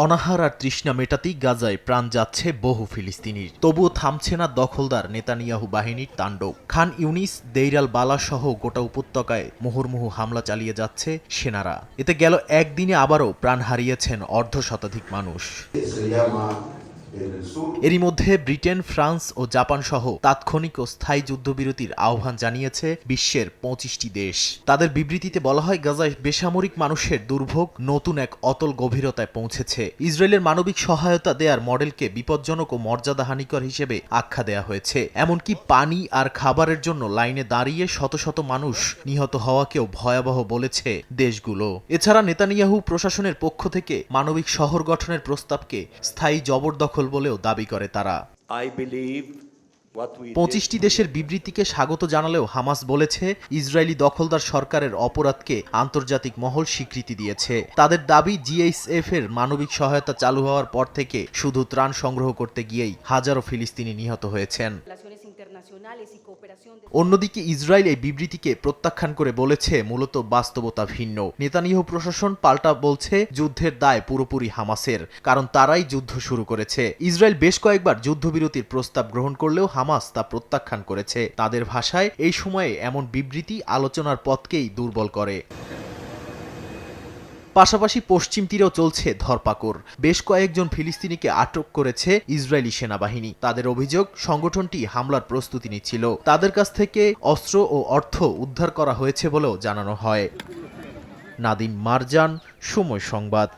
অনাহার আর তৃষ্ণা মেটাতেই গাজায় প্রাণ যাচ্ছে বহু ফিলিস্তিনির। তবুও থামছে না দখলদার নেতানিয়াহু বাহিনীর তাণ্ডব। খান ইউনিস, দেইর আল বালা সহ গোটা উপত্যকায় মুহুর্মুহু হামলা চালিয়ে যাচ্ছে সেনারা। এতে গেল একদিনে আবারও প্রাণ হারিয়েছেন অর্ধশতাধিক মানুষ। এরই মধ্যে ব্রিটেন, ফ্রান্স ও জাপান সহ তাৎক্ষণিক ও স্থায়ী যুদ্ধবিরতির আহ্বান জানিয়েছে বিশ্বের ২৫টি দেশ। তাদের বিবৃতিতে বলা হয়, গাজায় বেসামরিক মানুষের দুর্ভোগ নতুন এক অতল গভীরতায় পৌঁছেছে। ইসরায়েলের মানবিক সহায়তা দেয়ার মডেলকে বিপজ্জনক ও মর্যাদাহানিকর হিসেবে আখ্যা দেয়া হয়েছে। এমনকি পানি আর খাবারের জন্য লাইনে দাঁড়িয়ে শত শত মানুষ নিহত হওয়াকেও ভয়াবহ বলেছে দেশগুলো। এছাড়া নেতানিয়াহু প্রশাসনের পক্ষ থেকে মানবিক শহর গঠনের প্রস্তাবকে স্থায়ী জবরদখল বলেও দাবি করে তারা। ২৫টি দেশের বিবৃতিকে স্বাগত জানালেও হামাস বলেছে, ইসরায়েলি দখলদার সরকারের অপরাধকে আন্তর্জাতিক মহল স্বীকৃতি দিয়েছে। তাদের দাবি, জিএইচএফ এর মানবিক সহায়তা চালু হওয়ার পর থেকে শুধু ত্রাণ সংগ্রহ করতে গিয়েই হাজারো ফিলিস্তিনি নিহত হয়েছেন। অন্যদিকে ইসরায়েল এই বিবৃতিকে প্রত্যাখ্যান করে বলেছে, মূলত বাস্তবতা ভিন্ন। নেতানিয়াহু প্রশাসন পাল্টা বলছে, যুদ্ধের দায় পুরোপুরি হামাসের, কারণ তারাই যুদ্ধ শুরু করেছে। ইসরায়েল বেশ কয়েকবার যুদ্ধবিরতির প্রস্তাব গ্রহণ করলেও হামাস তা প্রত্যাখ্যান করেছে। তাদের ভাষায়, এই সময়ে এমন বিবৃতি আলোচনার পথকেই দুর্বল করে। পাশাপাশি পশ্চিম তীরেও চলছে ধরপাকড়। বেশ কয়েকজন ফিলিস্তিনিকে আটক করেছে ইসরায়েলি সেনাবাহিনী। তাদের অভিযোগ, সংগঠনটি হামলার প্রস্তুতি নিচ্ছিল। তাদের কাছ থেকে অস্ত্র ও অর্থ উদ্ধার করা হয়েছে বলেও জানানো হয়। নাদিম মারজান, সময় সংবাদ।